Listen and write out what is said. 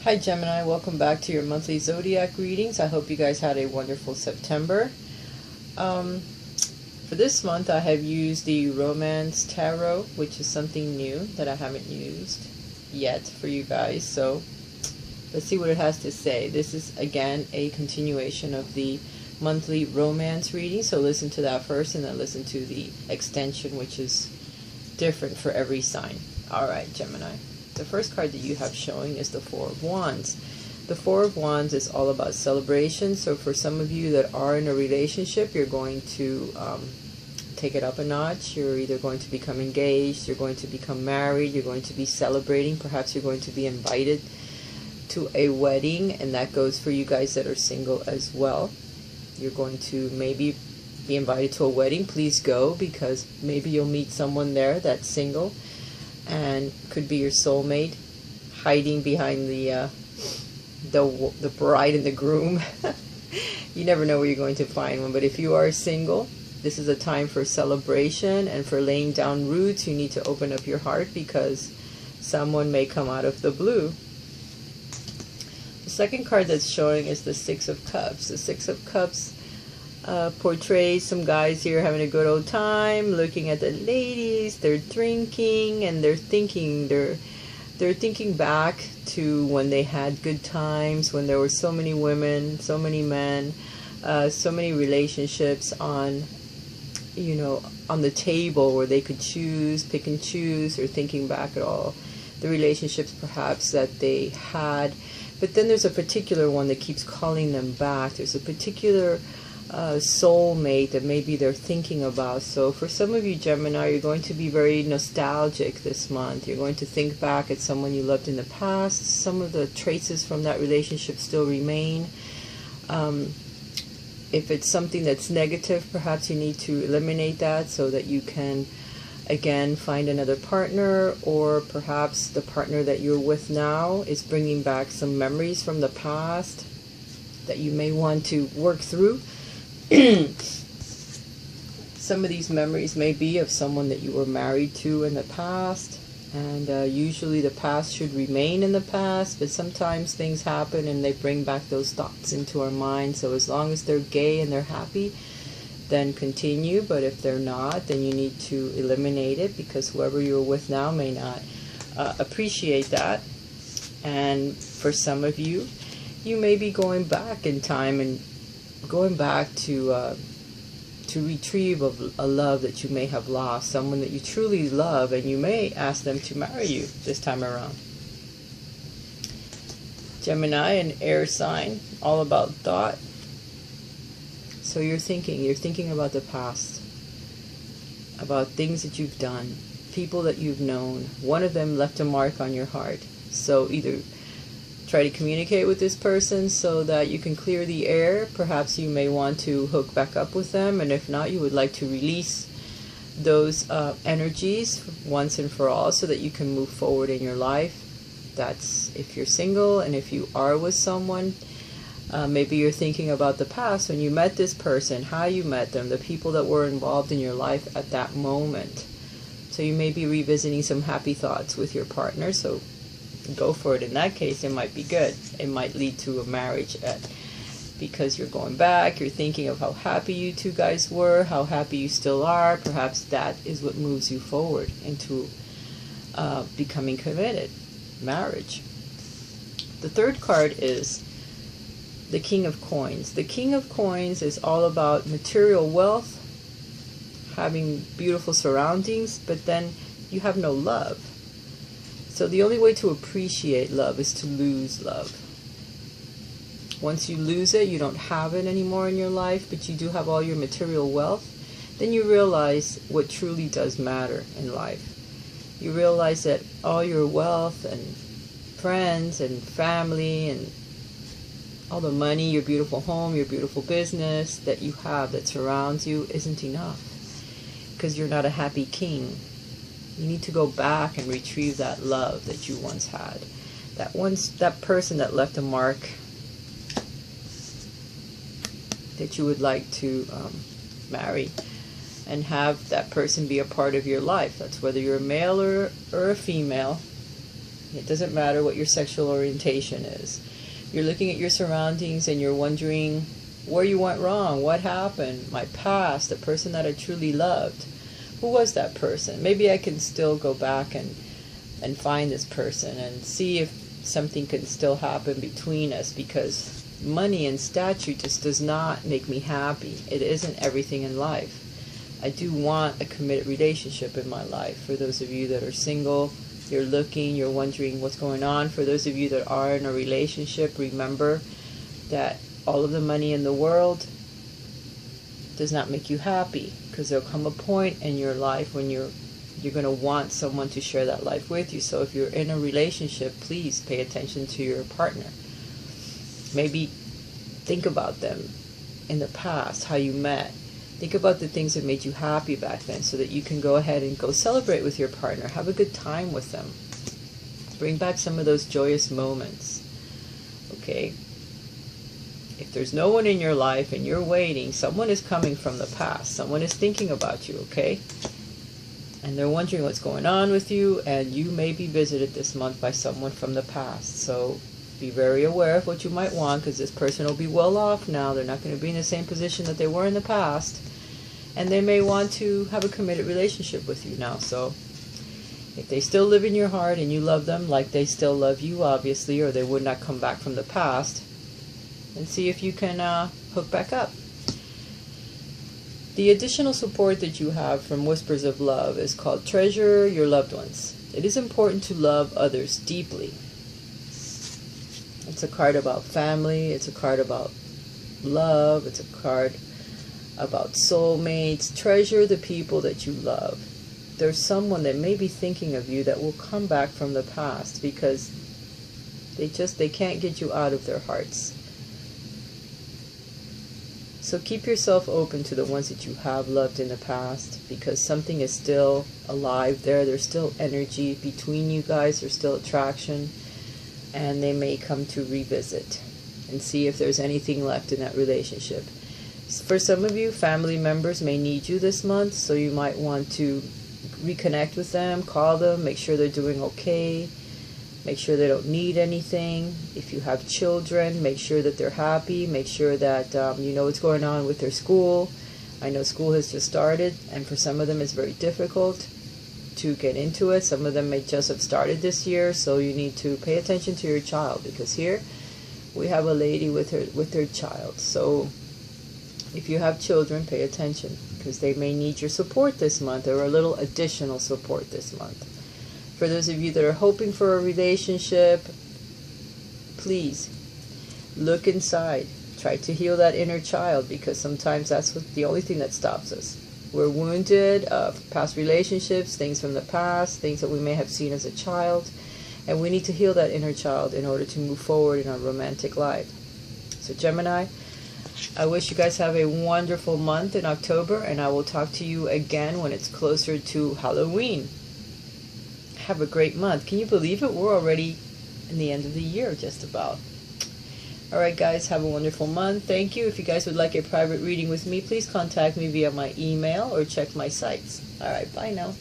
Hi Gemini, welcome back to your monthly zodiac readings. I hope you guys had a wonderful September. For this month I have used the Romance Tarot, which is something new that I haven't used yet for you guys. So let's see what it has to say. This is again a continuation of the monthly romance reading, so listen to that first and then listen to the extension, which is different for every sign. Alright Gemini. The first card that you have showing is the Four of Wands. The Four of Wands is all about celebration. So for some of you that are in a relationship, you're going to take it up a notch. You're either going to become engaged, you're going to become married, you're going to be celebrating. Perhaps you're going to be invited to a wedding, and that goes for you guys that are single as well. You're going to maybe be invited to a wedding. Please go, because maybe you'll meet someone there that's single and could be your soulmate, hiding behind the bride and the groom. You never know where you're going to find one. But if you are single, this is a time for celebration and for laying down roots. You need to open up your heart, because someone may come out of the blue. The second card that's showing is the Six of Cups. The Six of Cups portrays some guys here having a good old time, looking at the ladies. They're drinking and they're thinking back to when they had good times, when there were so many women, so many men, so many relationships on the table where they could pick and choose, or thinking back at all the relationships perhaps that they had. But then there's a particular one that keeps calling them back. There's a particular soulmate that maybe they're thinking about. So for some of you Gemini, you're going to be very nostalgic this month. You're going to think back at someone you loved in the past. Some of the traces from that relationship still remain. If it's something that's negative, perhaps you need to eliminate that so that you can again find another partner, or perhaps the partner that you're with now is bringing back some memories from the past that you may want to work through. Some of these memories may be of someone that you were married to in the past, and usually the past should remain in the past, but sometimes things happen and they bring back those thoughts into our mind. So as long as they're gay and they're happy, then continue. But if they're not, then you need to eliminate it, because whoever you're with now may not appreciate that. And for some of you, you may be going back in time and going back to retrieve a love that you may have lost, someone that you truly love, and you may ask them to marry you this time around. Gemini, an air sign, all about thought. So you're thinking about the past, about things that you've done, people that you've known. One of them left a mark on your heart. So either try to communicate with this person so that you can clear the air. Perhaps you may want to hook back up with them, and if not, you would like to release those energies once and for all so that you can move forward in your life. That's if you're single. And if you are with someone, maybe you're thinking about the past, when you met this person, how you met them, the people that were involved in your life at that moment. So you may be revisiting some happy thoughts with your partner, so go for it. In that case, it might be good. It might lead to a marriage, because you're going back, you're thinking of how happy you two guys were, how happy you still are. Perhaps that is what moves you forward into becoming committed, marriage. The third card is the King of Coins. The King of Coins is all about material wealth, having beautiful surroundings, but then you have no love. So the only way to appreciate love is to lose love. Once you lose it, you don't have it anymore in your life, but you do have all your material wealth, then you realize what truly does matter in life. You realize that all your wealth and friends and family and all the money, your beautiful home, your beautiful business that you have that surrounds you isn't enough, because you're not a happy king. You need to go back and retrieve that love that you once had. That person that left a mark that you would like to marry, and have that person be a part of your life. That's whether you're a male or a female. It doesn't matter what your sexual orientation is. You're looking at your surroundings and you're wondering where you went wrong, what happened, my past, the person that I truly loved. Who was that person? Maybe I can still go back and find this person and see if something can still happen between us, because money and statue just does not make me happy. It isn't everything in life. I do want a committed relationship in my life. For those of you that are single, you're looking, you're wondering what's going on. For those of you that are in a relationship, remember that all of the money in the world does not make you happy, because there'll come a point in your life when you're going to want someone to share that life with you. So if you're in a relationship, please pay attention to your partner. Maybe think about them in the past, how you met. Think about the things that made you happy back then, so that you can go ahead and go celebrate with your partner. Have a good time with them. Bring back some of those joyous moments. Okay? If there's no one in your life and you're waiting, someone is coming from the past. Someone is thinking about you, okay? And they're wondering what's going on with you, and you may be visited this month by someone from the past. So be very aware of what you might want, because this person will be well off now. They're not going to be in the same position that they were in the past. And they may want to have a committed relationship with you now. So if they still live in your heart and you love them like they still love you, obviously, or they would not come back from the past, and see if you can hook back up. The additional support that you have from Whispers of Love is called Treasure Your Loved Ones. It is important to love others deeply. It's a card about family. It's a card about love. It's a card about soulmates. Treasure the people that you love. There's someone that may be thinking of you that will come back from the past, because they can't get you out of their hearts. So keep yourself open to the ones that you have loved in the past, because something is still alive there. There's still energy between you guys. There's still attraction. And they may come to revisit and see if there's anything left in that relationship. For some of you, family members may need you this month, so you might want to reconnect with them, call them, make sure they're doing okay. Make sure they don't need anything. If you have children, make sure that they're happy. Make sure that you know what's going on with their school. I know school has just started, and for some of them it's very difficult to get into it. Some of them may just have started this year, so you need to pay attention to your child, because here we have a lady with her child. So if you have children, pay attention, because they may need your support this month, or a little additional support this month. For those of you that are hoping for a relationship, please look inside. Try to heal that inner child, because sometimes that's the only thing that stops us. We're wounded of past relationships, things from the past, things that we may have seen as a child, and we need to heal that inner child in order to move forward in our romantic life. So Gemini, I wish you guys have a wonderful month in October, and I will talk to you again when it's closer to Halloween. Have a great month. Can you believe it? We're already in the end of the year, just about. Alright guys, have a wonderful month. Thank you. If you guys would like a private reading with me, please contact me via my email or check my sites. Alright, bye now.